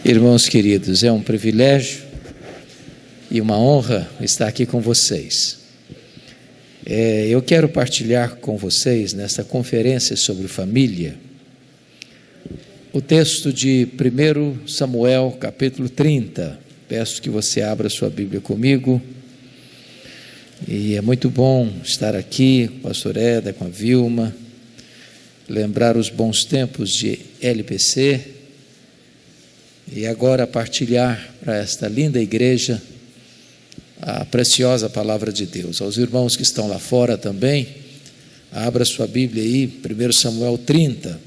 Irmãos queridos, é um privilégio e uma honra estar aqui com vocês. Eu quero partilhar com vocês, nesta conferência sobre família, o texto de 1 Samuel, capítulo 30. Peço que você abra sua Bíblia comigo. E é muito bom estar aqui com o pastor Eda, com a Vilma, lembrar os bons tempos de LPC e agora partilhar para esta linda igreja a preciosa palavra de Deus. Aos irmãos que estão lá fora também, abra sua Bíblia aí, 1 Samuel 30,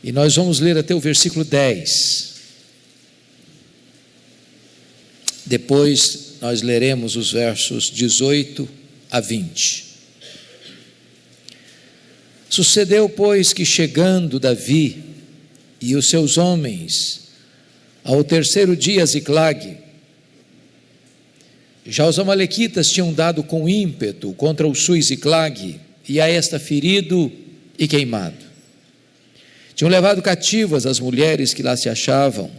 e nós vamos ler até o versículo 10. Depois nós leremos os versos 18 a 20. Sucedeu, pois, que chegando Davi e os seus homens ao terceiro dia a Ziclag, já os amalequitas tinham dado com ímpeto contra o sul Ziclag, e a esta ferido e queimado. Tinham levado cativas as mulheres que lá se achavam,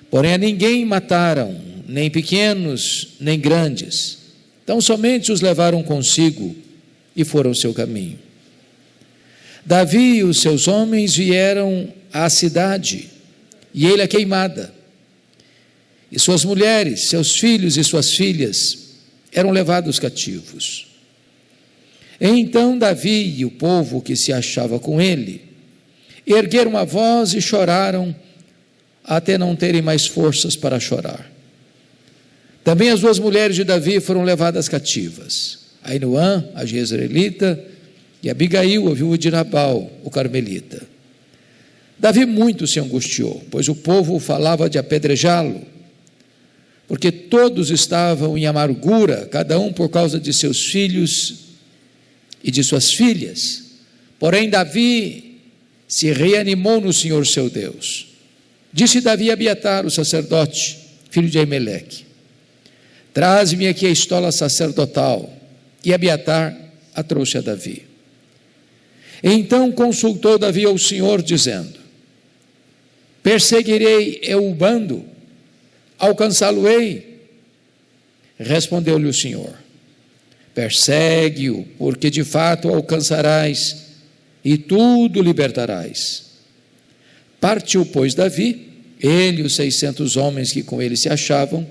porém a ninguém mataram, nem pequenos, nem grandes. Então somente os levaram consigo e foram seu caminho. Davi e os seus homens vieram à cidade, e ele a queimada. E suas mulheres, seus filhos e suas filhas eram levados cativos. Então Davi e o povo que se achava com ele ergueram a voz e choraram até não terem mais forças para chorar. Também as duas mulheres de Davi foram levadas cativas, Ainoã, a jezreelita, e Abigail, a viúva de Nabal, o carmelita. Davi muito se angustiou, pois o povo falava de apedrejá-lo, porque todos estavam em amargura, cada um por causa de seus filhos e de suas filhas. Porém Davi se reanimou no Senhor seu Deus. Disse Davi a Abiatar, o sacerdote, filho de Aimeleque: traze-me aqui a estola sacerdotal. E Abiatar a trouxe a Davi. Então consultou Davi ao Senhor, dizendo: perseguirei eu o bando? Alcançá-lo-ei? Respondeu-lhe o Senhor: persegue-o, porque de fato o alcançarás, e tudo libertarás. Partiu, pois, Davi, ele e os 600 homens que com ele se achavam,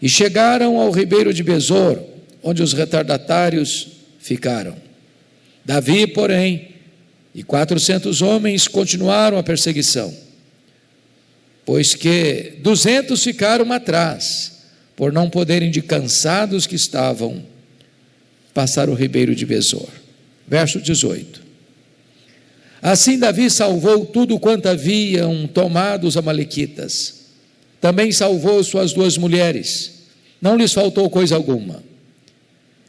e chegaram ao ribeiro de Besor, onde os retardatários ficaram. Davi, porém, e 400 homens continuaram a perseguição, pois que 200 ficaram atrás, por não poderem, de cansados que estavam, passar o ribeiro de Besor. Verso 18. Assim Davi salvou tudo quanto haviam tomado os amalequitas. Também salvou suas duas mulheres. Não lhes faltou coisa alguma,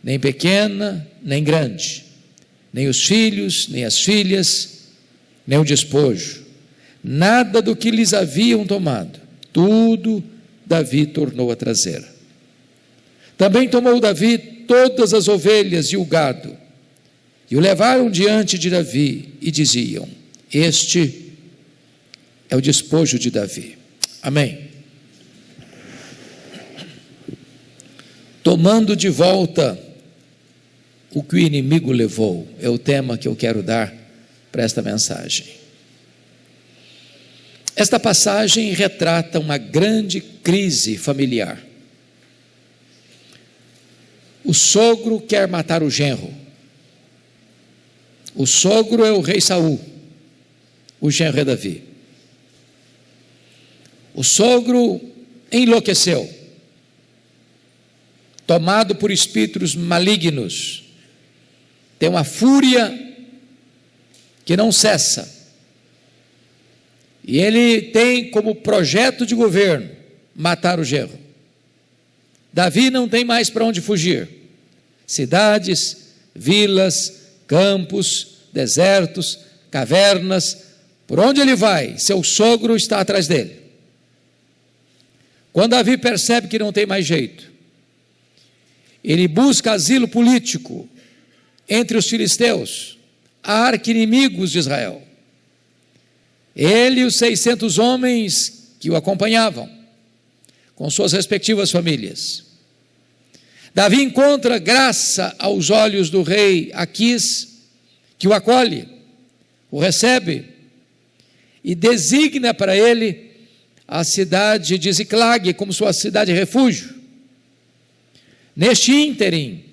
nem pequena, nem grande, nem os filhos, nem as filhas, nem o despojo. Nada do que lhes haviam tomado, tudo Davi tornou a trazer. Também tomou Davi todas as ovelhas e o gado, e o levaram diante de Davi, e diziam: este é o despojo de Davi. Amém. Tomando de volta o que o inimigo levou, é o tema que eu quero dar para esta mensagem. Esta passagem retrata uma grande crise familiar. O sogro quer matar o genro. O sogro é o rei Saul, o genro é Davi. O sogro enlouqueceu, tomado por espíritos malignos, tem uma fúria que não cessa, e ele tem como projeto de governo matar o genro. Davi não tem mais para onde fugir. Cidades, vilas, campos, desertos, cavernas, por onde ele vai, seu sogro está atrás dele. Quando Davi percebe que não tem mais jeito, ele busca asilo político entre os filisteus, arqui-inimigos de Israel. ele e os 600 homens que o acompanhavam, com suas respectivas famílias. Davi encontra graça aos olhos do rei Aquis, que o acolhe, o recebe e designa para ele a cidade de Ziclag como sua cidade refúgio. Neste ínterim,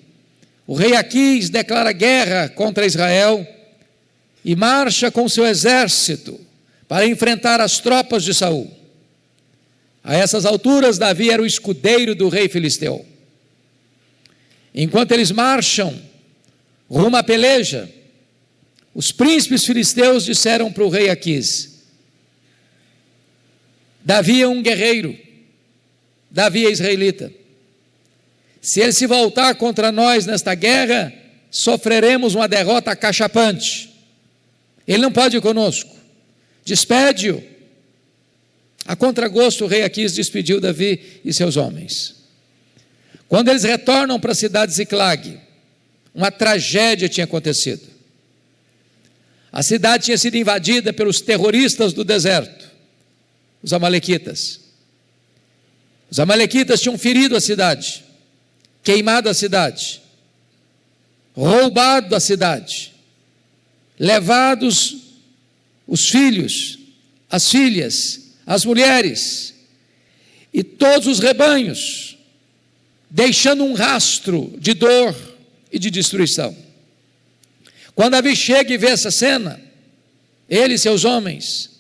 o rei Aquis declara guerra contra Israel e marcha com seu exército para enfrentar as tropas de Saul. A essas alturas, Davi era o escudeiro do rei filisteu. Enquanto eles marcham rumo à peleja, os príncipes filisteus disseram para o rei Aquis: Davi é um guerreiro, Davi é israelita. Se ele se voltar contra nós nesta guerra, sofreremos uma derrota acachapante. Ele não pode ir conosco, despede-o. A contragosto, o rei Aquis despediu Davi e seus homens. Quando eles retornam para a cidade de Ziclag, uma tragédia tinha acontecido. A cidade tinha sido invadida pelos terroristas do deserto, os amalequitas. Os amalequitas tinham ferido a cidade, queimado a cidade, roubado a cidade, levados os filhos, as filhas, as mulheres e todos os rebanhos, deixando um rastro de dor e de destruição. Quando Davi chega e vê essa cena, ele e seus homens,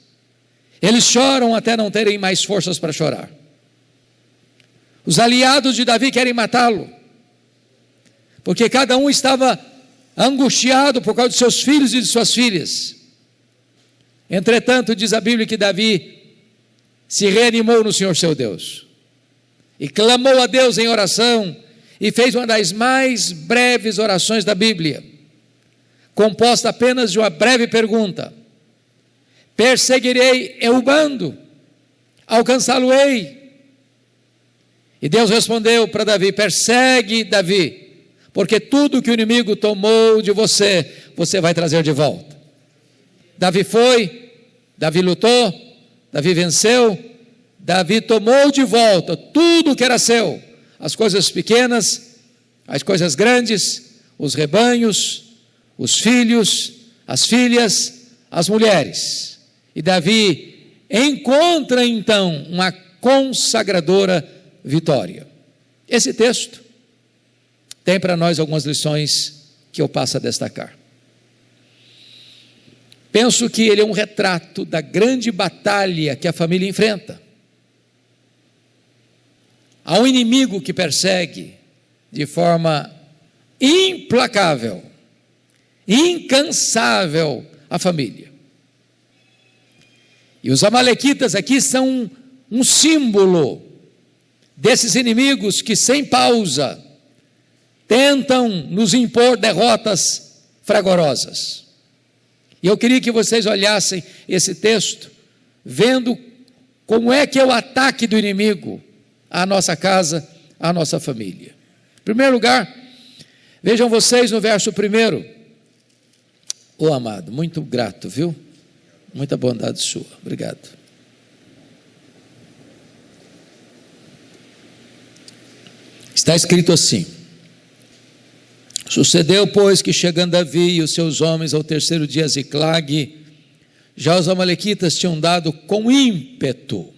eles choram até não terem mais forças para chorar. Os aliados de Davi querem matá-lo, porque cada um estava angustiado por causa de seus filhos e de suas filhas. Entretanto, diz a Bíblia que Davi se reanimou no Senhor seu Deus, e clamou a Deus em oração, e fez uma das mais breves orações da Bíblia, composta apenas de uma breve pergunta: perseguirei eu o bando, alcançá-lo-ei? E Deus respondeu para Davi: persegue, Davi, porque tudo que o inimigo tomou de você, você vai trazer de volta. Davi foi, Davi lutou, Davi venceu, Davi tomou de volta tudo que era seu, as coisas pequenas, as coisas grandes, os rebanhos, os filhos, as filhas, as mulheres. E Davi encontra então uma consagradora vitória. Esse texto tem para nós algumas lições que eu passo a destacar. Penso que ele é um retrato da grande batalha que a família enfrenta. Há um inimigo que persegue de forma implacável, incansável a família. E os amalequitas aqui são um símbolo desses inimigos que, sem pausa, tentam nos impor derrotas fragorosas. E eu queria que vocês olhassem esse texto, vendo como é que é o ataque do inimigo à nossa casa, à nossa família. Em primeiro lugar, vejam vocês no verso 1. Ô amado, muito grato, viu? Muita bondade sua, obrigado. Está escrito assim: sucedeu, pois, que chegando Davi e os seus homens ao terceiro dia a Ziclag, já os amalequitas tinham dado com ímpeto.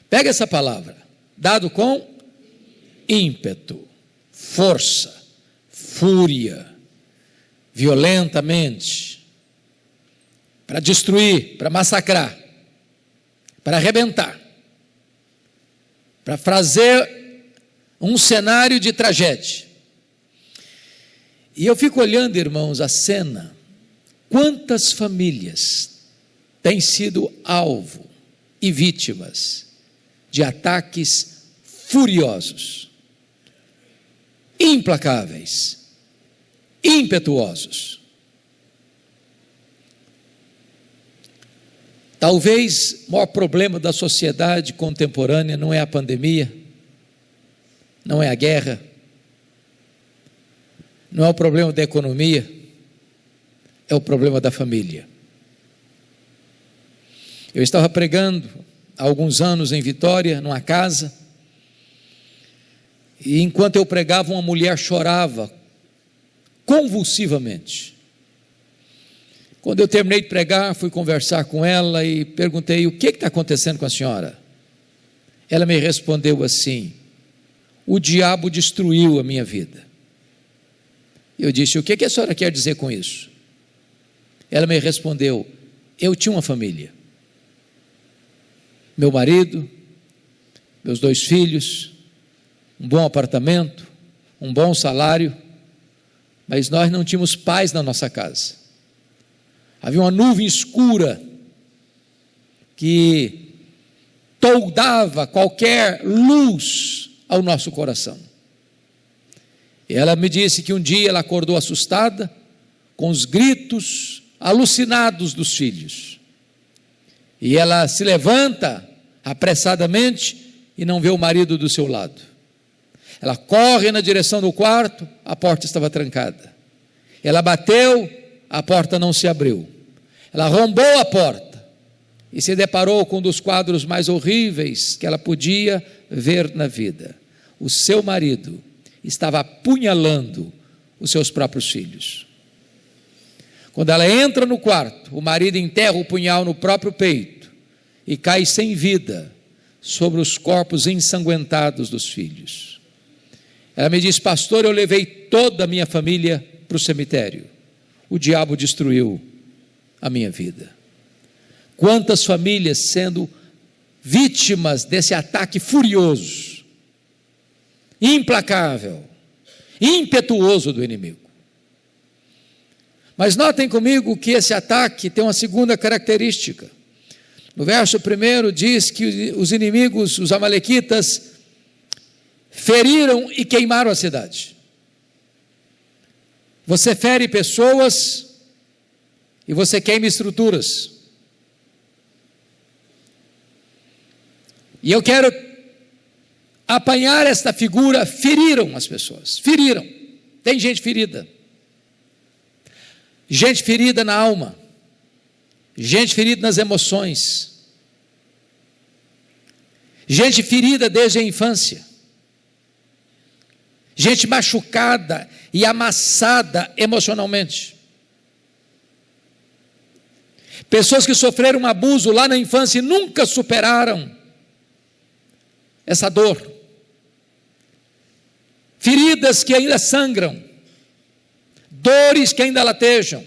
Pega essa palavra, dado com ímpeto, força, fúria, violentamente, para destruir, para massacrar, para arrebentar, para fazer um cenário de tragédia. E eu fico olhando, irmãos, a cena. Quantas famílias têm sido alvo e vítimas de ataques furiosos, implacáveis, impetuosos. Talvez o maior problema da sociedade contemporânea não é a pandemia, não é a guerra, não é o problema da economia, é o problema da família. Eu estava pregando há alguns anos em Vitória, numa casa, e enquanto eu pregava, uma mulher chorava convulsivamente. Quando eu terminei de pregar, fui conversar com ela e perguntei: o que está acontecendo com a senhora? Ela me respondeu assim: o diabo destruiu a minha vida. Eu disse: o que a senhora quer dizer com isso? Ela me respondeu: eu tinha uma família, meu marido, meus 2 filhos, um bom apartamento, um bom salário, mas nós não tínhamos paz na nossa casa. Havia uma nuvem escura que toldava qualquer luz ao nosso coração. E ela me disse que um dia ela acordou assustada, com os gritos alucinados dos filhos, e ela se levanta apressadamente e não vê o marido do seu lado. Ela corre na direção do quarto, a porta estava trancada. Ela bateu, a porta não se abriu. Ela arrombou a porta e se deparou com um dos quadros mais horríveis que ela podia ver na vida. O seu marido estava apunhalando os seus próprios filhos. Quando ela entra no quarto, o marido enterra o punhal no próprio peito e cai sem vida sobre os corpos ensanguentados dos filhos. Ela me diz: pastor, eu levei toda a minha família para o cemitério. O diabo destruiu a minha vida. Quantas famílias sendo vítimas desse ataque furioso, implacável, impetuoso do inimigo. Mas notem comigo que esse ataque tem uma segunda característica. No verso 1 diz que os inimigos, os amalequitas, feriram e queimaram a cidade. Você fere pessoas e você queima estruturas. E eu quero apanhar esta figura: feriram as pessoas, feriram. Tem gente ferida na alma, gente ferida nas emoções, gente ferida desde a infância, gente machucada e amassada emocionalmente, pessoas que sofreram um abuso lá na infância e nunca superaram essa dor, feridas que ainda sangram, dores que ainda latejam,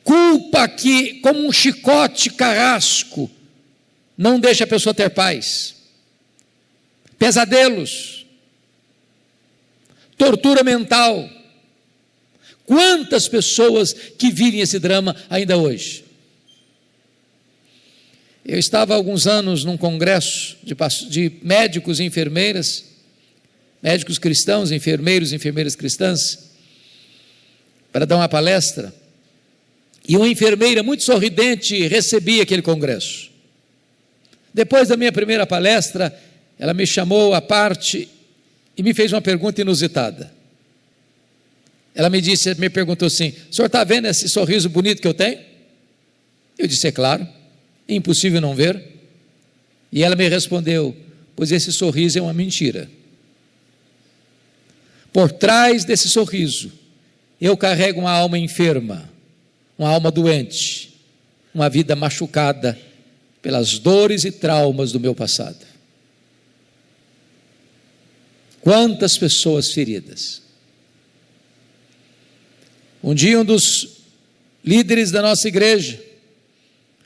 culpa que, como um chicote carrasco, não deixa a pessoa ter paz, pesadelos, tortura mental. Quantas pessoas que vivem esse drama ainda hoje? Eu estava há alguns anos num congresso de médicos e enfermeiras, médicos cristãos, enfermeiros e enfermeiras cristãs, para dar uma palestra, e uma enfermeira muito sorridente recebia aquele congresso. Depois da minha primeira palestra, ela me chamou à parte e me fez uma pergunta inusitada. Ela me perguntou assim: o senhor está vendo esse sorriso bonito que eu tenho? Eu disse: é claro, é impossível não ver. E ela me respondeu: pois esse sorriso é uma mentira. Por trás desse sorriso, eu carrego uma alma enferma, uma alma doente, uma vida machucada pelas dores e traumas do meu passado. Quantas pessoas feridas. Um dia um dos líderes da nossa igreja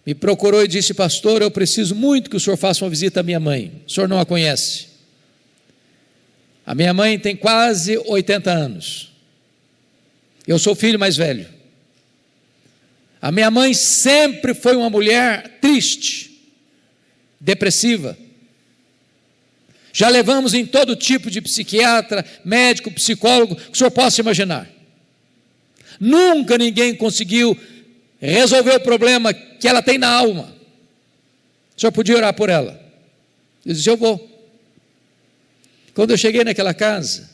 me procurou e disse: pastor, eu preciso muito que o senhor faça uma visita à minha mãe. O senhor não a conhece? A minha mãe tem quase 80 anos. Eu sou o filho mais velho. A minha mãe sempre foi uma mulher triste, depressiva. Já levamos em todo tipo de psiquiatra, médico, psicólogo que o senhor possa imaginar. Nunca ninguém conseguiu resolver o problema que ela tem na alma. O senhor podia orar por ela? Eu disse: eu vou. Quando eu cheguei naquela casa,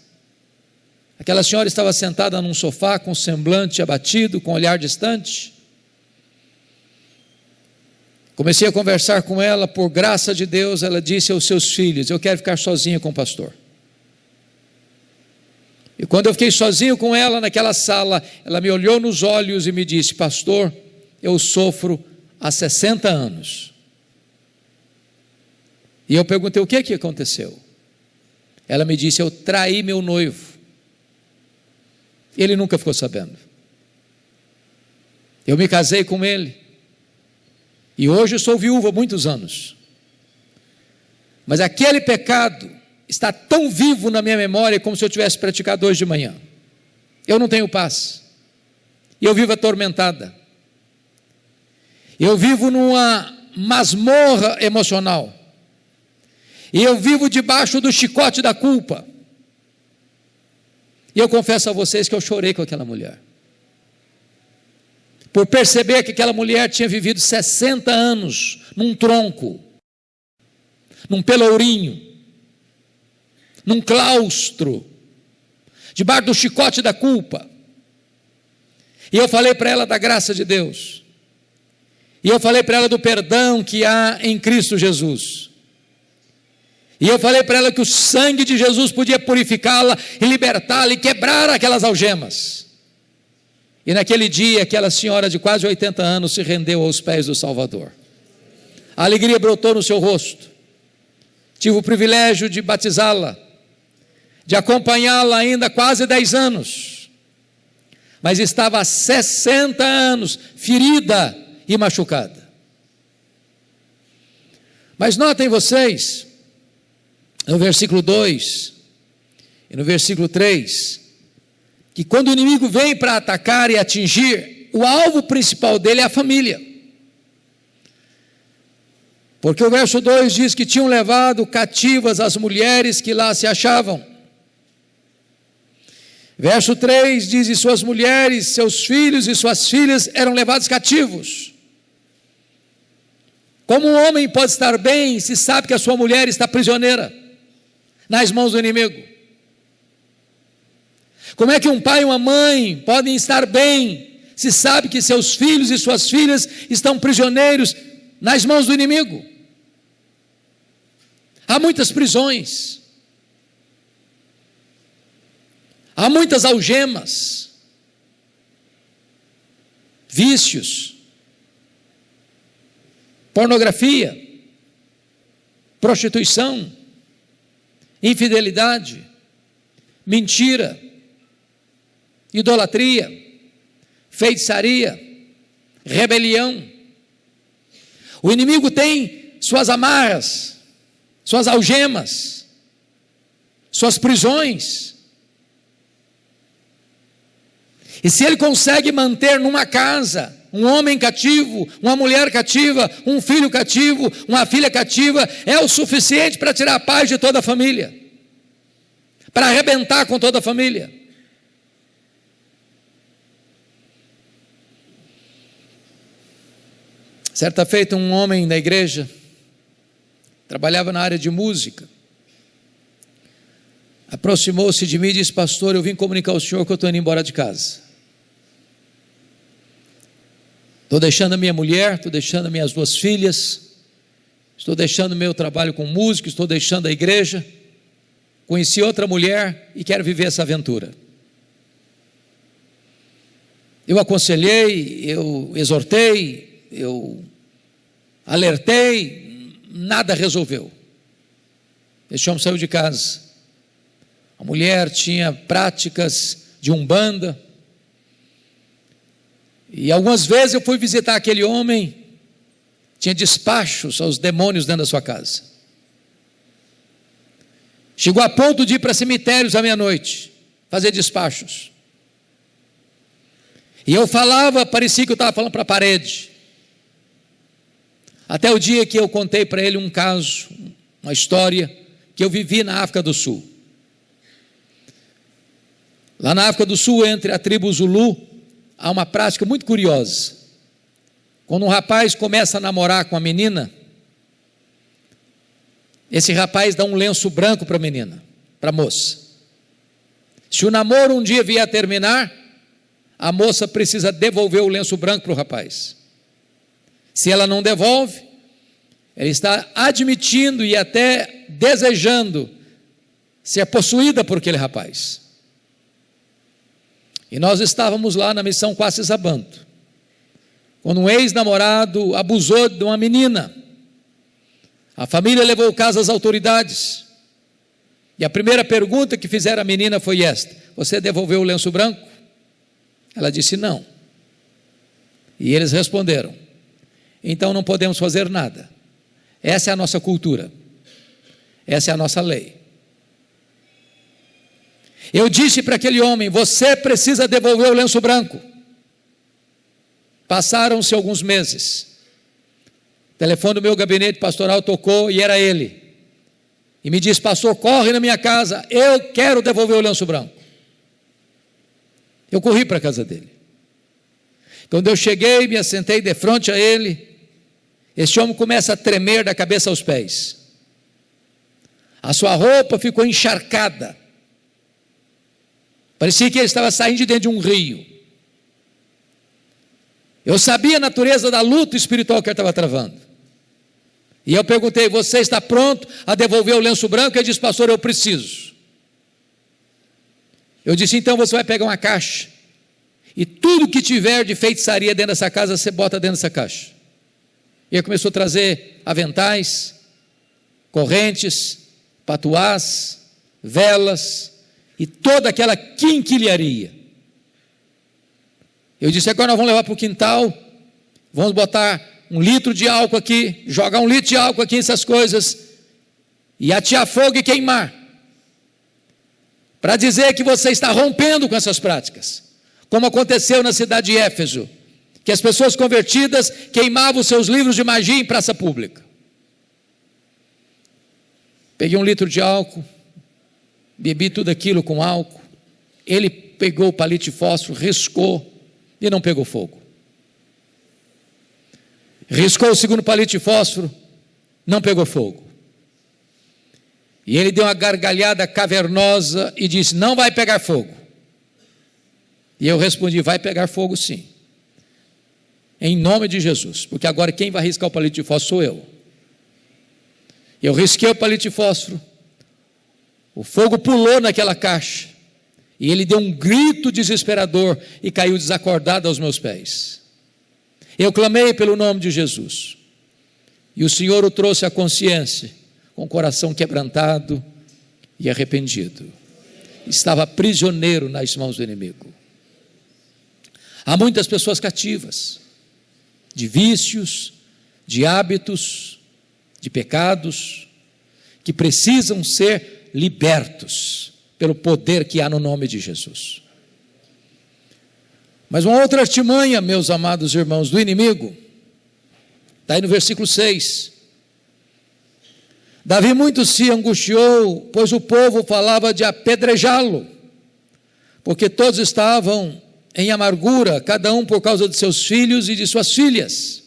aquela senhora estava sentada num sofá com semblante abatido, com olhar distante. Comecei a conversar com ela, por graça de Deus, ela disse aos seus filhos: eu quero ficar sozinha com o pastor. E quando eu fiquei sozinho com ela naquela sala, ela me olhou nos olhos e me disse: pastor, eu sofro há 60 anos. E eu perguntei: o que aconteceu? Ela me disse: eu traí meu noivo. Ele nunca ficou sabendo. Eu me casei com ele. E hoje eu sou viúva há muitos anos. Mas aquele pecado está tão vivo na minha memória como se eu tivesse praticado hoje de manhã. Eu não tenho paz. E eu vivo atormentada. Eu vivo numa masmorra emocional. E eu vivo debaixo do chicote da culpa. E eu confesso a vocês que eu chorei com aquela mulher. Por perceber que aquela mulher tinha vivido 60 anos num tronco, num pelourinho, num claustro, debaixo do chicote da culpa. E eu falei para ela da graça de Deus. E eu falei para ela do perdão que há em Cristo Jesus. E eu falei para ela que o sangue de Jesus podia purificá-la e libertá-la e quebrar aquelas algemas. E naquele dia, aquela senhora de quase 80 anos se rendeu aos pés do Salvador. A alegria brotou no seu rosto. Tive o privilégio de batizá-la, de acompanhá-la ainda há quase 10 anos. Mas estava há 60 anos ferida e machucada. Mas notem vocês, no versículo 2 e no versículo 3, que quando o inimigo vem para atacar e atingir, o alvo principal dele é a família. Porque o verso 2 diz que tinham levado cativas as mulheres que lá se achavam. Verso 3 diz: e suas mulheres, seus filhos e suas filhas eram levados cativos. Como um homem pode estar bem se sabe que a sua mulher está prisioneira nas mãos do inimigo? Como é que um pai e uma mãe podem estar bem se sabe que seus filhos e suas filhas estão prisioneiros nas mãos do inimigo? Há muitas prisões, há muitas algemas, vícios, pornografia, prostituição, infidelidade, mentira, idolatria, feitiçaria, rebelião. O inimigo tem suas amarras, suas algemas, suas prisões. E se ele consegue manter numa casa um homem cativo, uma mulher cativa, um filho cativo, uma filha cativa, é o suficiente para tirar a paz de toda a família, para arrebentar com toda a família. Certa feita, um homem da igreja trabalhava na área de música, aproximou-se de mim e disse: pastor, eu vim comunicar ao senhor que eu estou indo embora de casa. Estou deixando a minha mulher, estou deixando as minhas 2 filhas, estou deixando o meu trabalho com música, estou deixando a igreja, conheci outra mulher e quero viver essa aventura. Eu aconselhei, eu exortei, eu alertei, nada resolveu. Esse homem saiu de casa. A mulher tinha práticas de umbanda, e algumas vezes eu fui visitar aquele homem, tinha despachos aos demônios dentro da sua casa. Chegou a ponto de ir para cemitérios à meia-noite, fazer despachos. E eu falava, parecia que eu estava falando para a parede. Até o dia que eu contei para ele um caso, uma história que eu vivi na África do Sul. Lá na África do Sul, entre a tribo Zulu, há uma prática muito curiosa. Quando um rapaz começa a namorar com a menina, esse rapaz dá um lenço branco para a menina, para a moça. Se o namoro um dia vier a terminar, a moça precisa devolver o lenço branco para o rapaz. Se ela não devolve, ela está admitindo e até desejando ser possuída por aquele rapaz. E nós estávamos lá na missão Quaces-Abanto, quando um ex-namorado abusou de uma menina. A família levou o caso às autoridades, e a primeira pergunta que fizeram à menina foi esta: você devolveu o lenço branco? Ela disse não. E eles responderam: então não podemos fazer nada, essa é a nossa cultura, essa é a nossa lei. Eu disse para aquele homem: você precisa devolver o lenço branco. Passaram-se alguns meses, o telefone do meu gabinete pastoral tocou e era ele, e me disse: pastor, corre na minha casa, eu quero devolver o lenço branco. Eu corri para a casa dele. Quando eu cheguei, me assentei de frente a ele, este homem começa a tremer da cabeça aos pés, a sua roupa ficou encharcada, parecia que ele estava saindo de dentro de um rio. Eu sabia a natureza da luta espiritual que ele estava travando, e eu perguntei: você está pronto a devolver o lenço branco? Ele disse: pastor, eu preciso. Eu disse: então você vai pegar uma caixa, e tudo que tiver de feitiçaria dentro dessa casa, você bota dentro dessa caixa. E ele começou a trazer aventais, correntes, patuás, velas, e toda aquela quinquilharia. Eu disse: agora nós vamos levar para o quintal, vamos botar 1 litro de álcool aqui, jogar 1 litro de álcool aqui, essas coisas, e atear fogo e queimar, para dizer que você está rompendo com essas práticas, como aconteceu na cidade de Éfeso, que as pessoas convertidas queimavam seus livros de magia em praça pública. Peguei 1 litro de álcool, bebi tudo aquilo com álcool, ele pegou o palito de fósforo, riscou, e não pegou fogo. Riscou o segundo palito de fósforo, não pegou fogo. E ele deu uma gargalhada cavernosa e disse: não vai pegar fogo. E eu respondi: vai pegar fogo sim, em nome de Jesus, porque agora quem vai riscar o palito de fósforo sou eu. Eu risquei o palito de fósforo, o fogo pulou naquela caixa, e ele deu um grito desesperador e caiu desacordado aos meus pés. Eu clamei pelo nome de Jesus, e o Senhor o trouxe à consciência, com o coração quebrantado e arrependido. Estava prisioneiro nas mãos do inimigo. Há muitas pessoas cativas, de vícios, de hábitos, de pecados, que precisam ser libertos pelo poder que há no nome de Jesus. Mas uma outra artimanha, meus amados irmãos, do inimigo, está aí no versículo 6. Davi muito se angustiou, pois o povo falava de apedrejá-lo, porque todos estavam em amargura, cada um por causa de seus filhos e de suas filhas.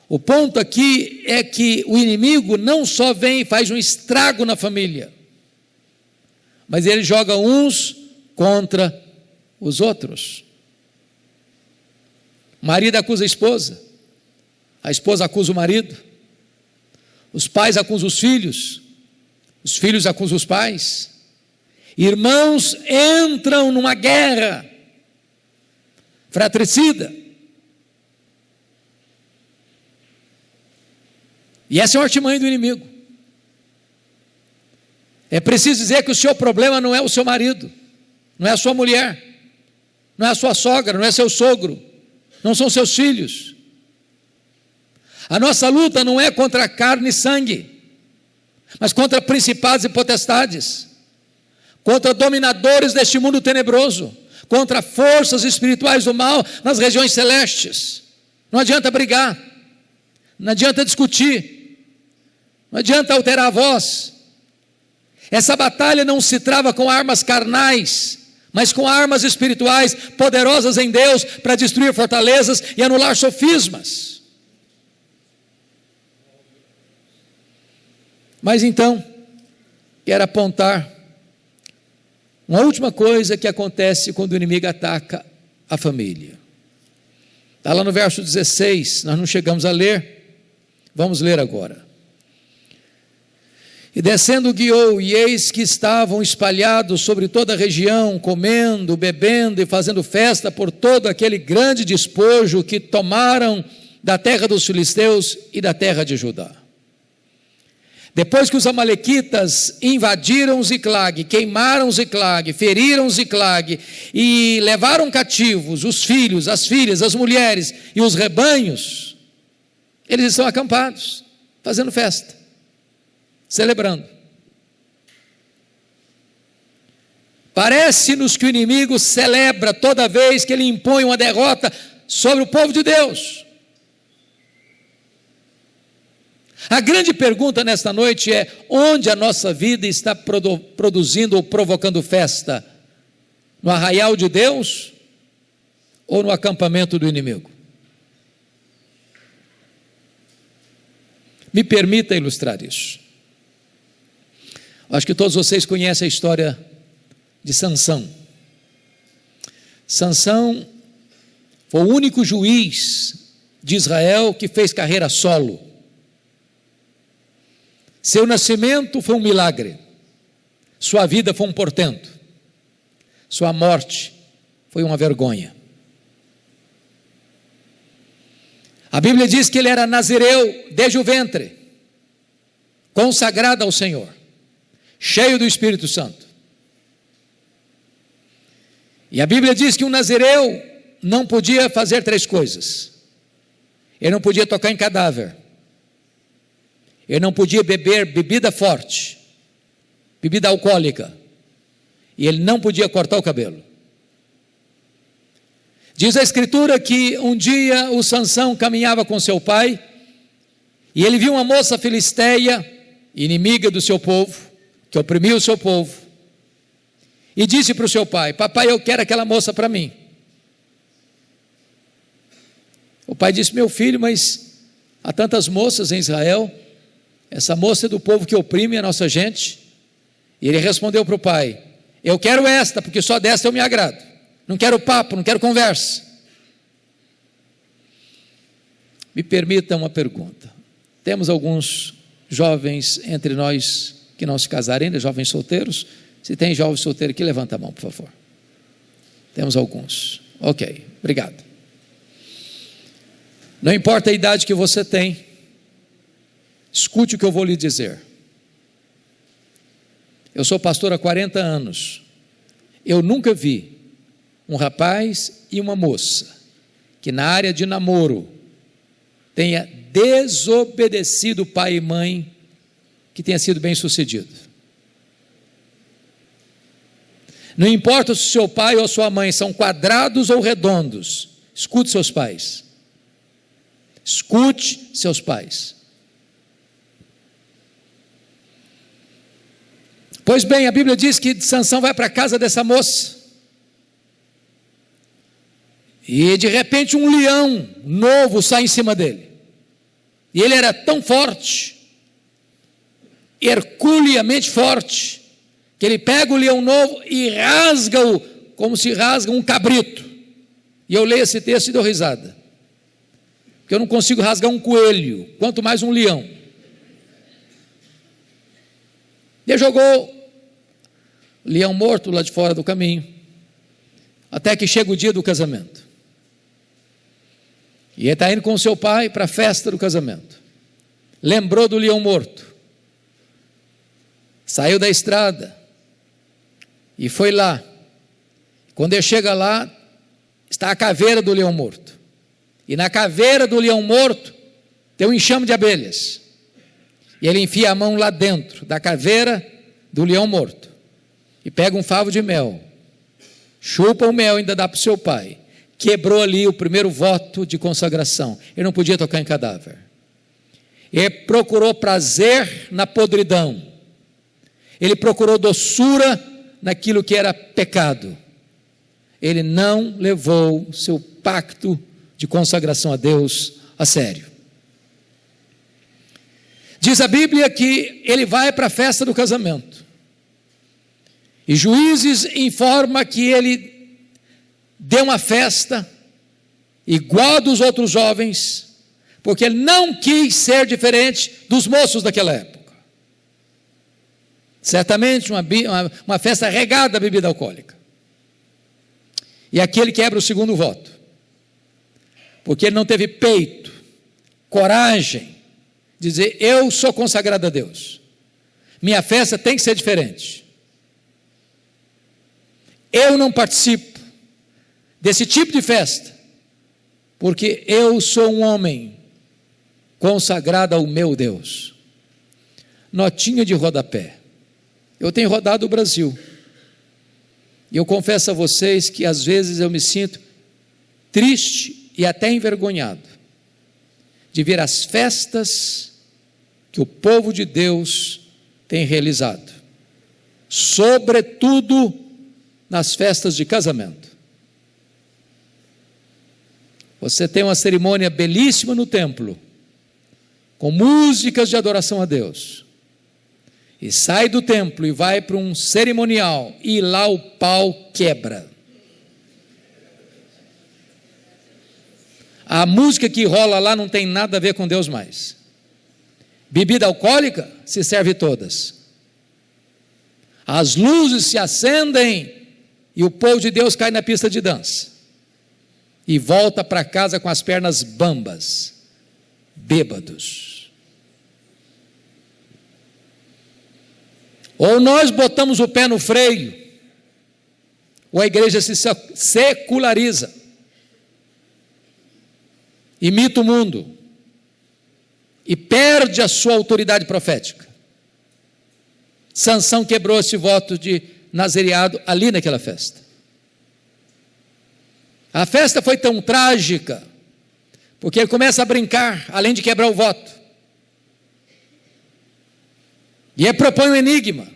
O ponto aqui é que o inimigo não só vem e faz um estrago na família, mas ele joga uns contra os outros. O marido acusa a esposa acusa o marido, os pais acusam os filhos acusam os pais, irmãos entram numa guerra fratricida. E essa é uma artimanha do inimigo. É preciso dizer que o seu problema não é o seu marido, não é a sua mulher, não é a sua sogra, não é seu sogro, não são seus filhos. A nossa luta não é contra carne e sangue, mas contra principados e potestades, contra dominadores deste mundo tenebroso, contra forças espirituais do mal nas regiões celestes. Não adianta brigar, não adianta discutir, não adianta alterar a voz. Essa batalha não se trava com armas carnais, mas com armas espirituais poderosas em Deus para destruir fortalezas e anular sofismas. Mas então, quero apontar uma última coisa que acontece quando o inimigo ataca a família. Está lá no verso 16, nós não chegamos a ler, Vamos ler agora. E descendo guiou, e eis que estavam espalhados sobre toda a região, comendo, bebendo e fazendo festa por todo aquele grande despojo que tomaram da terra dos filisteus e da terra de Judá. Depois que os amalequitas invadiram Ziclag, queimaram Ziclag, feriram Ziclag e levaram cativos os filhos, as filhas, as mulheres e os rebanhos, eles estão acampados, fazendo festa, celebrando. Parece-nos que o inimigo celebra toda vez que ele impõe uma derrota sobre o povo de Deus. A grande pergunta nesta noite é: onde a nossa vida está produzindo ou provocando festa? No arraial de Deus ou no acampamento do inimigo? Me permita ilustrar isso. Acho que todos vocês conhecem a história de Sansão. Sansão foi o único juiz de Israel que fez carreira solo. Seu nascimento foi um milagre, sua vida foi um portento, sua morte foi uma vergonha. A Bíblia diz que ele era nazireu desde o ventre, consagrado ao Senhor, cheio do Espírito Santo. E a Bíblia diz que um nazireu não podia fazer 3 coisas: ele não podia tocar em cadáver, ele não podia beber bebida forte, bebida alcoólica, e ele não podia cortar o cabelo. Diz a Escritura que um dia o Sansão caminhava com seu pai, e ele viu uma moça filisteia, inimiga do seu povo, que oprimia o seu povo, e disse para o seu pai: papai, eu quero aquela moça para mim. O pai disse: meu filho, mas há tantas moças em Israel, essa moça é do povo que oprime a nossa gente. E ele respondeu para o pai: eu quero esta, porque só desta eu me agrado, não quero papo, não quero conversa. Me permita uma pergunta. Temos alguns jovens entre nós que não se casaram ainda, jovens solteiros. Se tem jovem solteiro aqui, levanta a mão, por favor. Temos alguns. Ok, obrigado. Não importa a idade que você tem, escute o que eu vou lhe dizer. Eu sou pastor há 40 anos. Eu nunca vi um rapaz e uma moça que na área de namoro tenha desobedecido pai e mãe, que tenha sido bem sucedido. Não importa se seu pai ou sua mãe são quadrados ou redondos, escute seus pais. Escute seus pais. Pois bem, a Bíblia diz que Sansão vai para a casa dessa moça, e de repente um leão novo sai em cima dele, e ele era tão forte, herculeamente forte, que ele pega o leão novo e rasga-o, como se rasga um cabrito. E eu leio esse texto e dou risada, porque eu não consigo rasgar um coelho, quanto mais um leão. Ele jogou o leão morto lá de fora do caminho, até que chega o dia do casamento. E ele está indo com o seu pai para a festa do casamento. Lembrou do leão morto, saiu da estrada e foi lá. Quando ele chega lá, está a caveira do leão morto, e na caveira do leão morto tem um enxame de abelhas, e ele enfia a mão lá dentro da caveira do leão morto, e pega um favo de mel, chupa o mel e ainda dá para o seu pai. Quebrou ali o primeiro voto de consagração. Ele não podia tocar em cadáver. Ele procurou prazer na podridão, ele procurou doçura naquilo que era pecado. Ele não levou seu pacto de consagração a Deus a sério. Diz a Bíblia que ele vai para a festa do casamento, e Juízes informa que ele deu uma festa igual a dos outros jovens, porque ele não quis ser diferente dos moços daquela época. Certamente uma festa regada a bebida alcoólica. E aqui ele quebra o segundo voto, porque ele não teve peito, coragem, de dizer: eu sou consagrado a Deus, minha festa tem que ser diferente. Eu não participo desse tipo de festa, porque eu sou um homem consagrado ao meu Deus. Notinha de rodapé. Eu tenho rodado o Brasil, e eu confesso a vocês que às vezes eu me sinto triste e até envergonhado de ver as festas que o povo de Deus tem realizado, sobretudo nas festas de casamento. Você tem uma cerimônia belíssima no templo, com músicas de adoração a Deus, e sai do templo e vai para um cerimonial, e lá o pau quebra. A música que rola lá não tem nada a ver com Deus mais. Bebida alcoólica se serve todas. As luzes se acendem e o povo de Deus cai na pista de dança e volta para casa com as pernas bambas, bêbados. Ou nós botamos o pé no freio, ou a igreja se seculariza, imita o mundo e perde a sua autoridade profética. Sansão quebrou esse voto de nazereado ali naquela festa. A festa foi tão trágica, porque ele começa a brincar, além de quebrar o voto. E ele propõe um enigma.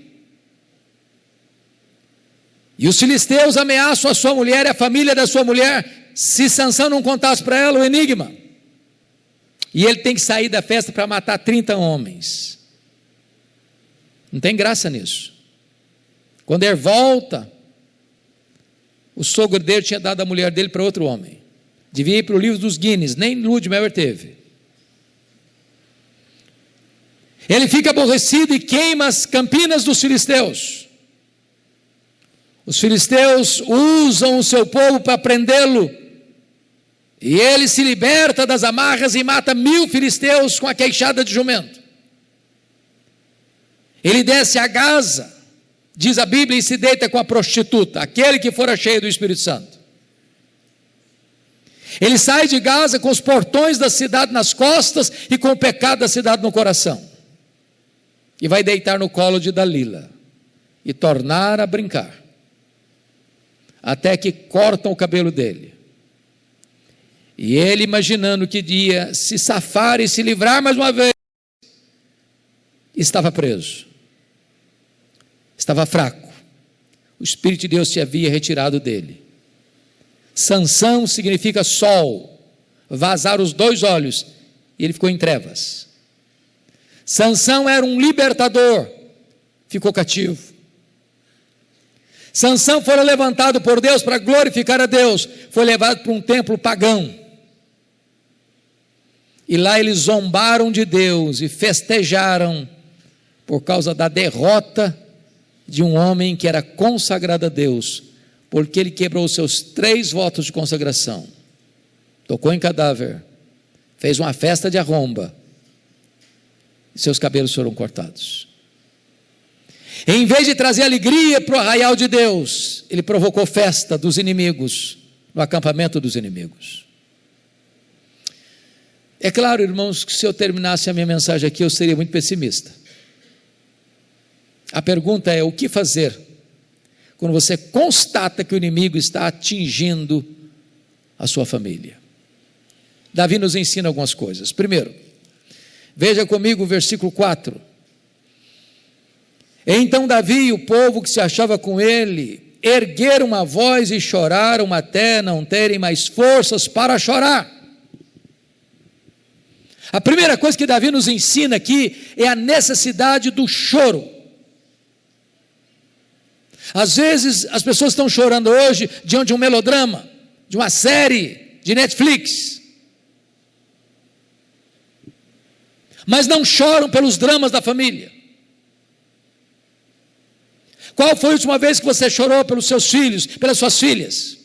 E os filisteus ameaçam a sua mulher e a família da sua mulher, se Sansão não contasse para ela o enigma. E ele tem que sair da festa para matar 30 homens. Não tem graça nisso. Quando ele volta, o sogro dele tinha dado a mulher dele para outro homem. Devia ir para o livro dos Guinness, nem lua de mel teve. Ele fica aborrecido e queima as campinas dos filisteus. Os filisteus usam o seu povo para prendê-lo, e ele se liberta das amarras e mata 1000 filisteus com a queixada de jumento. Ele desce a Gaza, diz a Bíblia, e se deita com a prostituta, aquele que fora cheio do Espírito Santo. Ele sai de Gaza com os portões da cidade nas costas e com o pecado da cidade no coração, e vai deitar no colo de Dalila e tornar a brincar, até que cortam o cabelo dele. E ele, imaginando que ia se safar e se livrar mais uma vez, estava preso, estava fraco. O Espírito de Deus se havia retirado dele. Sansão significa sol, vazar os 2 olhos, e ele ficou em trevas. Sansão era um libertador, ficou cativo. Sansão foi levantado por Deus para glorificar a Deus, foi levado para um templo pagão, e lá eles zombaram de Deus e festejaram por causa da derrota de um homem que era consagrado a Deus, porque ele quebrou os seus 3 votos de consagração, tocou em cadáver, fez uma festa de arromba, e seus cabelos foram cortados. Em vez de trazer alegria para o arraial de Deus, ele provocou festa dos inimigos, no acampamento dos inimigos. É claro, irmãos, que se eu terminasse a minha mensagem aqui, eu seria muito pessimista. A pergunta é: o que fazer quando você constata que o inimigo está atingindo a sua família? Davi nos ensina algumas coisas. Primeiro, veja comigo o versículo 4. Então Davi e o povo que se achava com ele ergueram uma voz e choraram até não terem mais forças para chorar. A primeira coisa que Davi nos ensina aqui é a necessidade do choro. Às vezes as pessoas estão chorando hoje diante de um melodrama, de uma série de Netflix. mas não choram pelos dramas da família. Qual foi a última vez que você chorou pelos seus filhos, pelas suas filhas?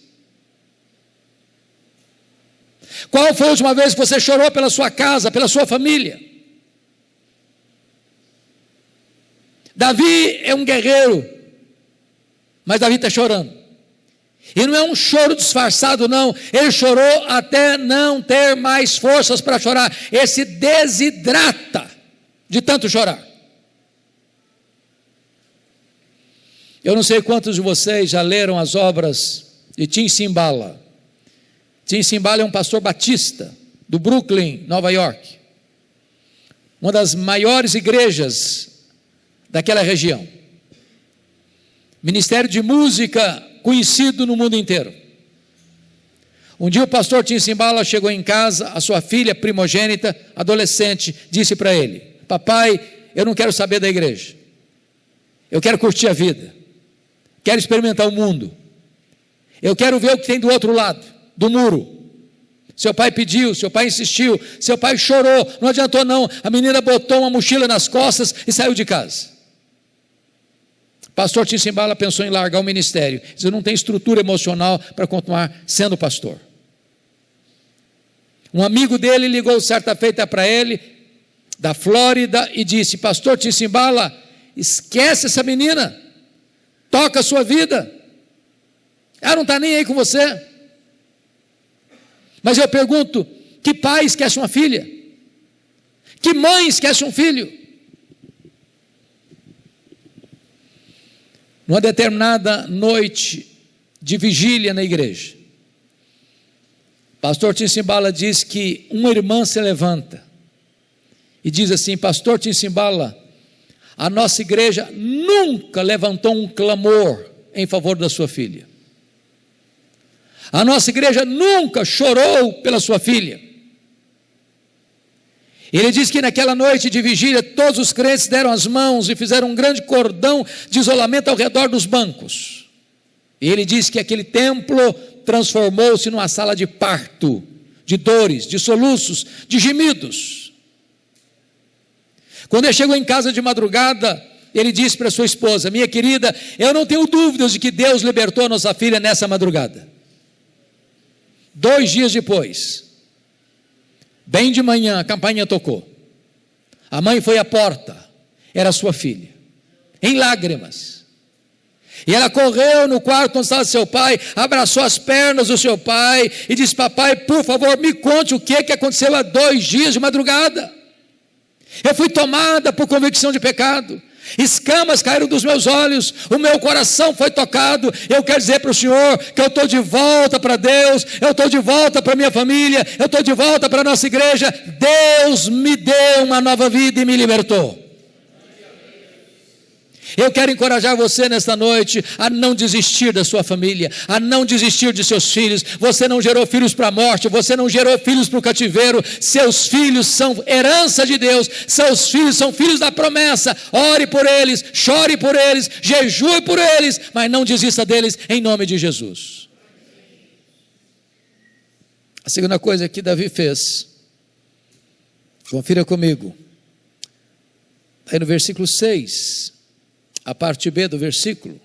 Qual foi a última vez que você chorou pela sua casa, pela sua família? Davi é um guerreiro, mas Davi está chorando. E não é um choro disfarçado, não. Ele chorou até não ter mais forças para chorar. Ele se desidrata de tanto chorar. Eu não sei quantos de vocês já leram as obras de Tim Cymbala. Tim Cymbala é um pastor batista do Brooklyn, Nova York. Uma das maiores igrejas daquela região. Ministério de música conhecido no mundo inteiro. Um dia o pastor Tim Cymbala chegou em casa, a sua filha primogênita, adolescente, disse para ele: papai, eu não quero saber da igreja. Eu quero curtir a vida. Quero experimentar o mundo. Eu quero ver o que tem do outro lado do muro. Seu pai pediu, seu pai insistiu, seu pai chorou, não adiantou não. A menina botou uma mochila nas costas e saiu de casa. Pastor Tim Cymbala pensou em largar o ministério. Ele não tem estrutura emocional para continuar sendo pastor. Um amigo dele ligou certa feita para ele, da Flórida, e disse: pastor Tim Cymbala, esquece essa menina, toca a sua vida, ela não está nem aí com você. Mas eu pergunto: que pai esquece uma filha? Que mãe esquece um filho? Numa determinada noite de vigília na igreja, pastor Tim Cymbala diz que uma irmã se levanta e diz assim: pastor Tim Cymbala, a nossa igreja nunca levantou um clamor em favor da sua filha. A nossa igreja nunca chorou pela sua filha. Ele diz que naquela noite de vigília, todos os crentes deram as mãos e fizeram um grande cordão de isolamento ao redor dos bancos. E ele diz que aquele templo transformou-se numa sala de parto, de dores, de soluços, de gemidos. Quando ele chegou em casa de madrugada, ele disse para sua esposa: minha querida, eu não tenho dúvidas de que Deus libertou a nossa filha nessa madrugada. 2 dias depois, bem de manhã, a campainha tocou. A mãe foi à porta, era sua filha, em lágrimas. E ela correu no quarto onde estava seu pai, abraçou as pernas do seu pai e disse: papai, por favor, me conte o que aconteceu há 2 dias de madrugada. Eu fui tomada por convicção de pecado, escamas caíram dos meus olhos, o meu coração foi tocado. Eu quero dizer para o Senhor que eu estou de volta para Deus, eu estou de volta para minha família, eu estou de volta para a nossa igreja. Deus me deu uma nova vida e me libertou. Eu quero encorajar você nesta noite a não desistir da sua família, a não desistir de seus filhos. Você não gerou filhos para a morte, você não gerou filhos para o cativeiro. Seus filhos são herança de Deus, seus filhos são filhos da promessa. Ore por eles, chore por eles, jejue por eles, mas não desista deles em nome de Jesus. A segunda coisa que Davi fez, confira comigo, está aí no versículo 6. A parte B do versículo.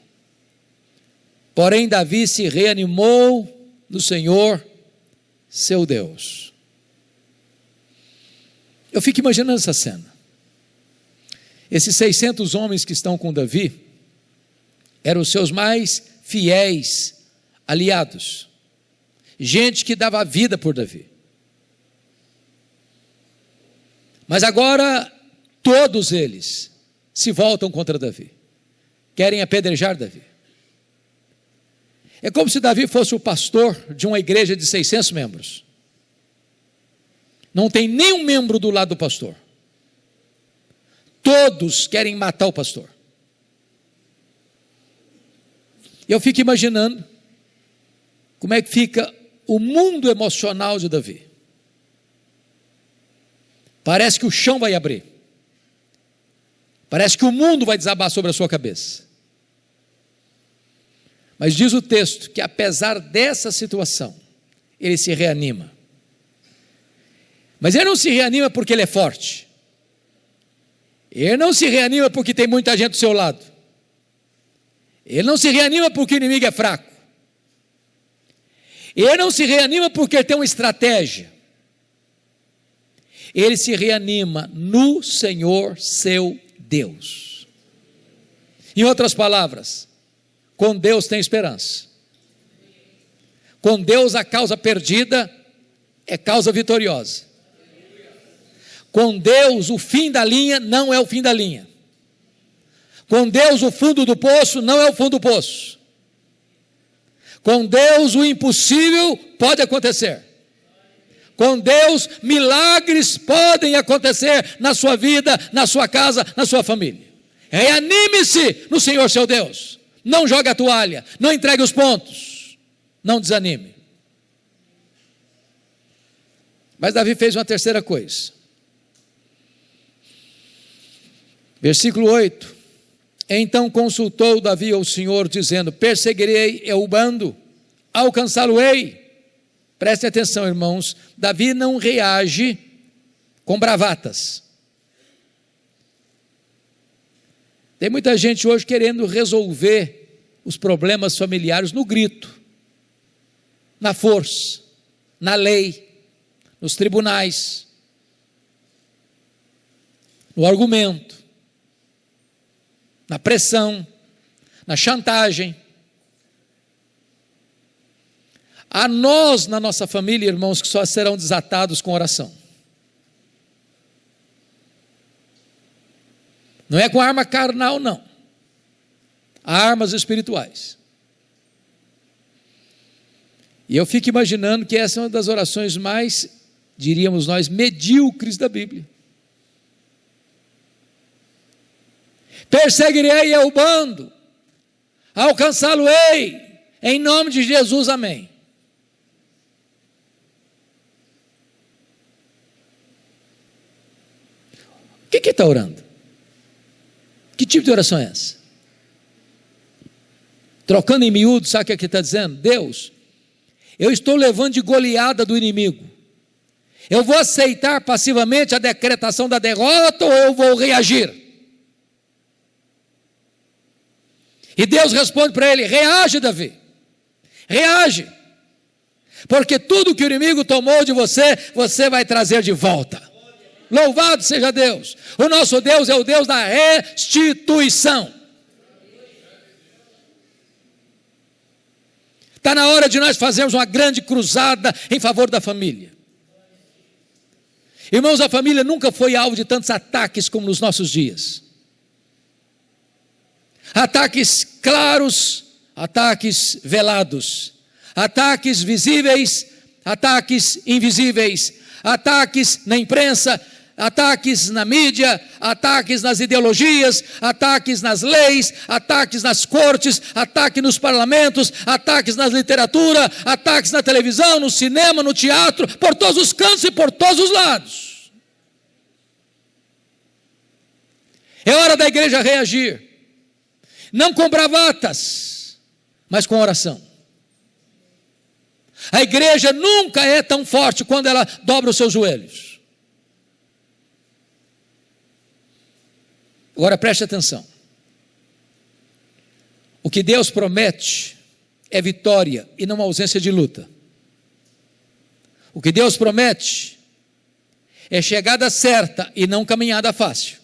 Porém Davi se reanimou no Senhor, seu Deus. Eu fico imaginando essa cena. Esses 600 homens que estão com Davi eram os seus mais fiéis aliados. Gente que dava a vida por Davi. Mas agora todos eles se voltam contra Davi. Querem apedrejar Davi. É como se Davi fosse o pastor de uma igreja de 600 membros. Não tem nenhum membro do lado do pastor. Todos querem matar o pastor. Eu fico imaginando como é que fica o mundo emocional de Davi. Parece que o chão vai abrir. Parece que o mundo vai desabar sobre a sua cabeça. Mas diz o texto que apesar dessa situação, ele se reanima. Mas ele não se reanima porque ele é forte. Ele não se reanima porque tem muita gente do seu lado. Ele não se reanima porque o inimigo é fraco. Ele não se reanima porque ele tem uma estratégia. Ele se reanima no Senhor seu Deus. Em outras palavras, com Deus tem esperança. Com Deus a causa perdida é causa vitoriosa. Com Deus o fim da linha não é o fim da linha. Com Deus o fundo do poço não é o fundo do poço. Com Deus o impossível pode acontecer. Com Deus milagres podem acontecer na sua vida, na sua casa, na sua família. Reanime-se no Senhor seu Deus. Não jogue a toalha, não entregue os pontos, não desanime. Mas Davi fez uma terceira coisa. Versículo 8: Então consultou Davi ao Senhor, dizendo: perseguirei eu o bando, alcançá-lo-ei. Prestem atenção, irmãos, Davi não reage com bravatas. Tem muita gente hoje querendo resolver os problemas familiares no grito, na força, na lei, nos tribunais, no argumento, na pressão, na chantagem. Há nós na nossa família, irmãos, que só serão desatados com oração. Não é com arma carnal, não. Há armas espirituais. E eu fico imaginando que essa é uma das orações mais, diríamos nós, medíocres da Bíblia. Perseguirei eu o bando, alcançá-lo-ei, em nome de Jesus, amém. O que está orando? Que tipo de oração é essa? Trocando em miúdo, sabe o que está dizendo? Deus, eu estou levando de goleada do inimigo. Eu vou aceitar passivamente a decretação da derrota ou eu vou reagir? E Deus responde para ele: reage, Davi, reage, porque tudo que o inimigo tomou de você, você vai trazer de volta. Louvado seja Deus. O nosso Deus é o Deus da restituição. Está na hora de nós fazermos uma grande cruzada em favor da família. Irmãos, a família nunca foi alvo de tantos ataques como nos nossos dias. Ataques claros, ataques velados, ataques visíveis, ataques invisíveis, ataques na imprensa, ataques na mídia, ataques nas ideologias, ataques nas leis, ataques nas cortes, ataques nos parlamentos, ataques na literatura, ataques na televisão, no cinema, no teatro, por todos os cantos e por todos os lados. É hora da igreja reagir, não com bravatas, mas com oração. A igreja nunca é tão forte quando ela dobra os seus joelhos. Agora preste atenção. O que Deus promete é vitória e não ausência de luta. O que Deus promete é chegada certa e não caminhada fácil.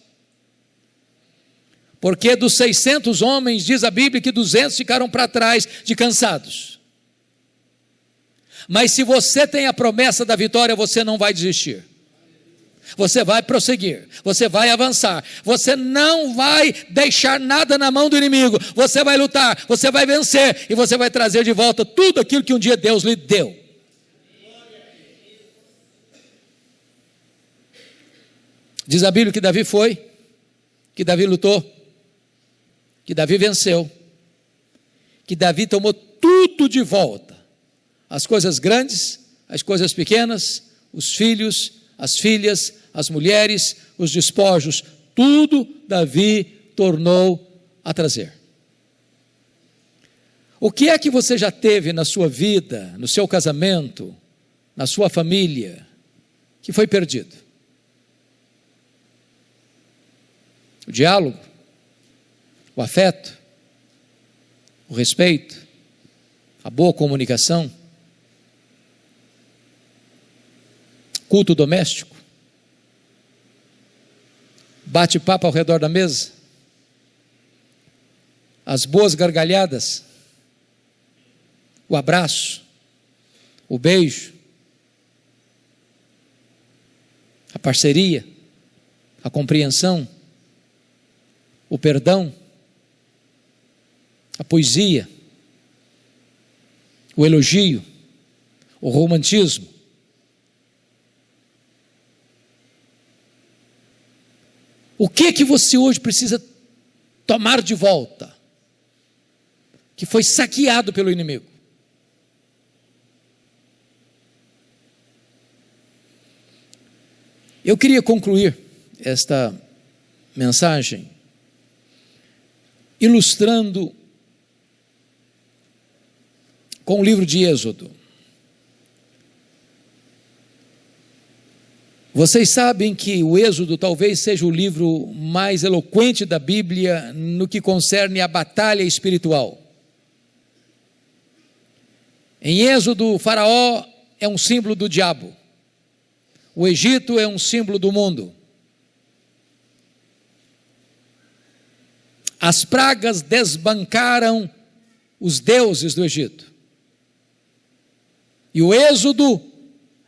Porque dos 600 homens, diz a Bíblia que 200 ficaram para trás de cansados. Mas se você tem a promessa da vitória, você não vai desistir. Você vai prosseguir, você vai avançar, você não vai deixar nada na mão do inimigo, você vai lutar, você vai vencer e você vai trazer de volta tudo aquilo que um dia Deus lhe deu. Diz a Bíblia que Davi foi, que Davi lutou, que Davi venceu, que Davi tomou tudo de volta, as coisas grandes, as coisas pequenas, os filhos, as filhas, as mulheres, os despojos, tudo Davi tornou a trazer. O que é que você já teve na sua vida, no seu casamento, na sua família, que foi perdido? o diálogo, o afeto, o respeito, a boa comunicação, culto doméstico, bate-papo ao redor da mesa, as boas gargalhadas, o abraço, o beijo, a parceria, a compreensão, o perdão, a poesia, o elogio, o romantismo. O que você hoje precisa tomar de volta, que foi saqueado pelo inimigo? Eu queria concluir esta mensagem ilustrando com o livro de Êxodo. Vocês sabem que o Êxodo talvez seja o livro mais eloquente da Bíblia no que concerne a batalha espiritual. Em Êxodo, o Faraó é um símbolo do diabo. O Egito é um símbolo do mundo. As pragas desbancaram os deuses do Egito. E o Êxodo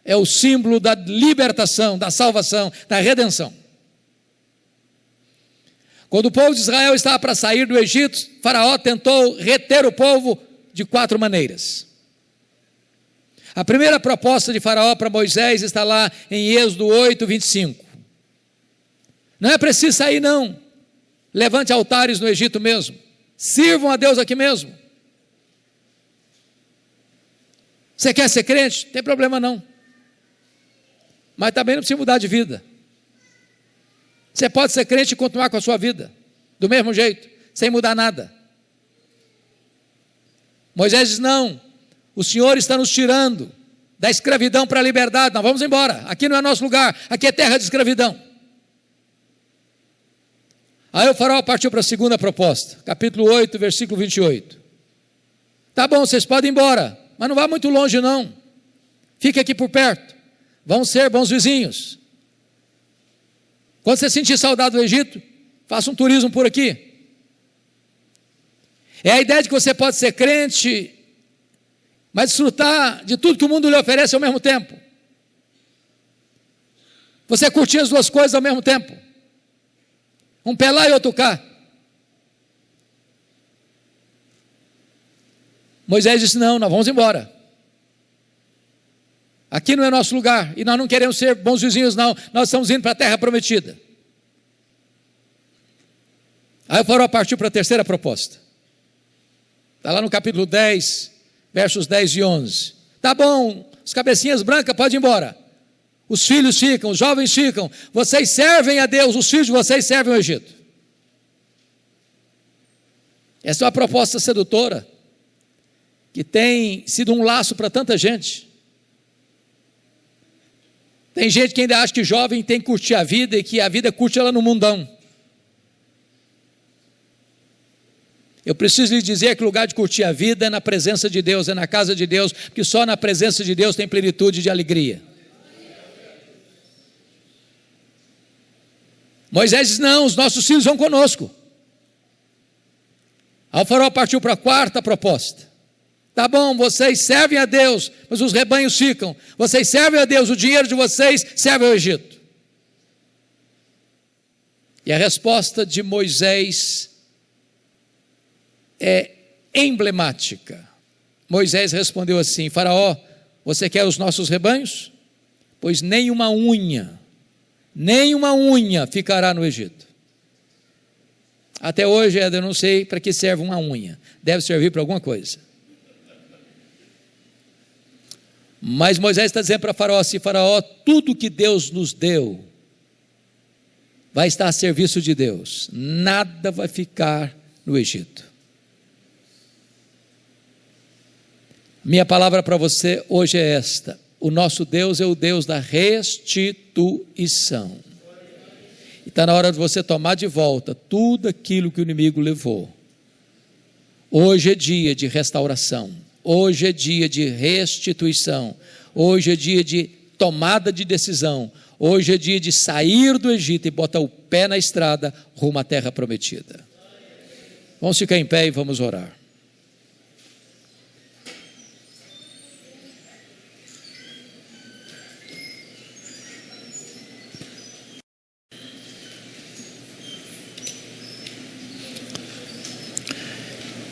é o símbolo da libertação, da salvação, da redenção. Quando o povo de Israel estava para sair do Egito, Faraó tentou reter o povo de 4 maneiras. A primeira proposta de Faraó para Moisés está lá em Êxodo 8, 25. Não é preciso sair não, levante altares no Egito mesmo, sirvam a Deus aqui mesmo. Você quer ser crente? Não tem problema não, mas também não precisa mudar de vida. Você pode ser crente e continuar com a sua vida, do mesmo jeito, sem mudar nada. Moisés diz, não, o Senhor está nos tirando da escravidão para a liberdade, nós vamos embora, aqui não é nosso lugar, aqui é terra de escravidão. Aí o faraó partiu para a segunda proposta, capítulo 8, versículo 28. Tá bom, vocês podem ir embora, mas não vá muito longe não, fique aqui por perto, vamos ser bons vizinhos. Quando você sentir saudade do Egito, faça um turismo por aqui. É a ideia de que você pode ser crente, mas desfrutar de tudo que o mundo lhe oferece ao mesmo tempo. Você curtir as duas coisas ao mesmo tempo. Um pé lá e outro cá. Moisés disse, não, nós vamos embora. Aqui não é nosso lugar, e nós não queremos ser bons vizinhos não, nós estamos indo para a terra prometida. Aí o faraó partiu para a terceira proposta. Está lá no capítulo 10, versos 10 e 11. Tá bom, os cabecinhas brancas podem ir embora. Os filhos ficam, os jovens ficam. Vocês servem a Deus, os filhos de vocês servem ao Egito. Essa é uma proposta sedutora, que tem sido um laço para tanta gente. Tem gente que ainda acha que jovem tem que curtir a vida e que a vida curte ela no mundão. Eu preciso lhe dizer que o lugar de curtir a vida é na presença de Deus, é na casa de Deus, porque só na presença de Deus tem plenitude de alegria. Moisés diz, não, os nossos filhos vão conosco. Aí o faraó partiu para a quarta proposta. Tá bom, vocês servem a Deus, mas os rebanhos ficam. Vocês servem a Deus, o dinheiro de vocês serve ao Egito. E a resposta de Moisés é emblemática. Moisés respondeu assim, faraó, você quer os nossos rebanhos? Pois nem uma unha ficará no Egito. Até hoje, eu não sei para que serve uma unha, deve servir para alguma coisa. Mas Moisés está dizendo para faraó assim, faraó, tudo que Deus nos deu vai estar a serviço de Deus, nada vai ficar no Egito. Minha palavra para você hoje é esta, o nosso Deus é o Deus da restituição, E está na hora de você tomar de volta tudo aquilo que o inimigo levou. Hoje é dia de restauração. Hoje é dia de restituição. Hoje é dia de tomada de decisão. Hoje é dia de sair do Egito e botar o pé na estrada rumo à terra prometida. Vamos ficar em pé e vamos orar.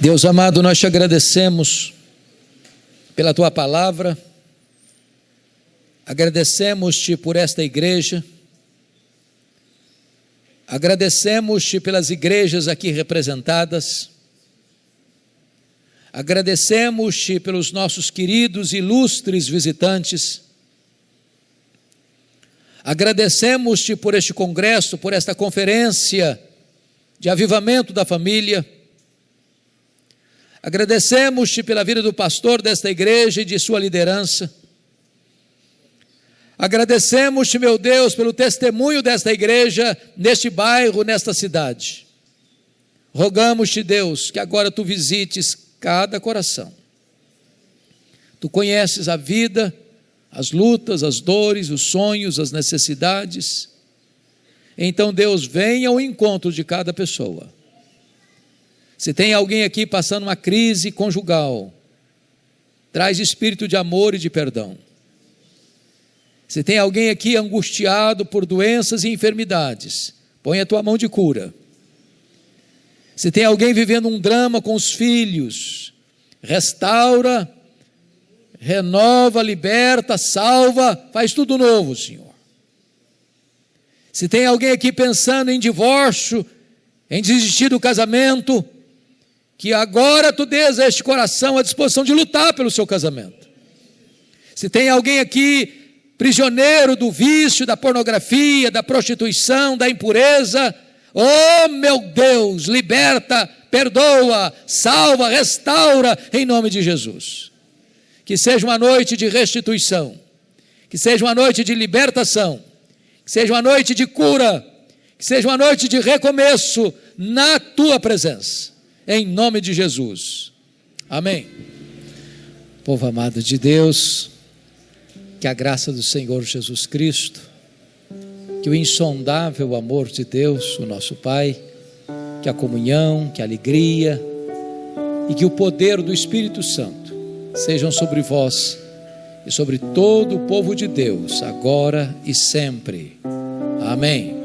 Deus amado, nós te agradecemos pela tua palavra, agradecemos-te por esta igreja, agradecemos-te pelas igrejas aqui representadas, agradecemos-te pelos nossos queridos e ilustres visitantes, agradecemos-te por este congresso, por esta conferência de avivamento da família. Agradecemos-te pela vida do pastor desta igreja e de sua liderança. Agradecemos-te, meu Deus, pelo testemunho desta igreja neste bairro, nesta cidade. Rogamos-te, Deus, que agora tu visites cada coração. Tu conheces a vida, as lutas, as dores, os sonhos, as necessidades. Então, Deus, venha ao encontro de cada pessoa. Se tem alguém aqui passando uma crise conjugal, traz espírito de amor e de perdão. Se tem alguém aqui angustiado por doenças e enfermidades, põe a tua mão de cura. Se tem alguém vivendo um drama com os filhos, restaura, renova, liberta, salva, faz tudo novo, Senhor. Se tem alguém aqui pensando em divórcio, em desistir do casamento, que agora tu dês a este coração a disposição de lutar pelo seu casamento. Se tem alguém aqui prisioneiro do vício, da pornografia, da prostituição, da impureza, oh meu Deus, liberta, perdoa, salva, restaura, em nome de Jesus. Que seja uma noite de restituição, que seja uma noite de libertação, que seja uma noite de cura, que seja uma noite de recomeço na tua presença. Em nome de Jesus, amém. Povo amado de Deus, que a graça do Senhor Jesus Cristo, que o insondável amor de Deus, o nosso Pai, que a comunhão, que a alegria e que o poder do Espírito Santo sejam sobre vós e sobre todo o povo de Deus, agora e sempre. Amém.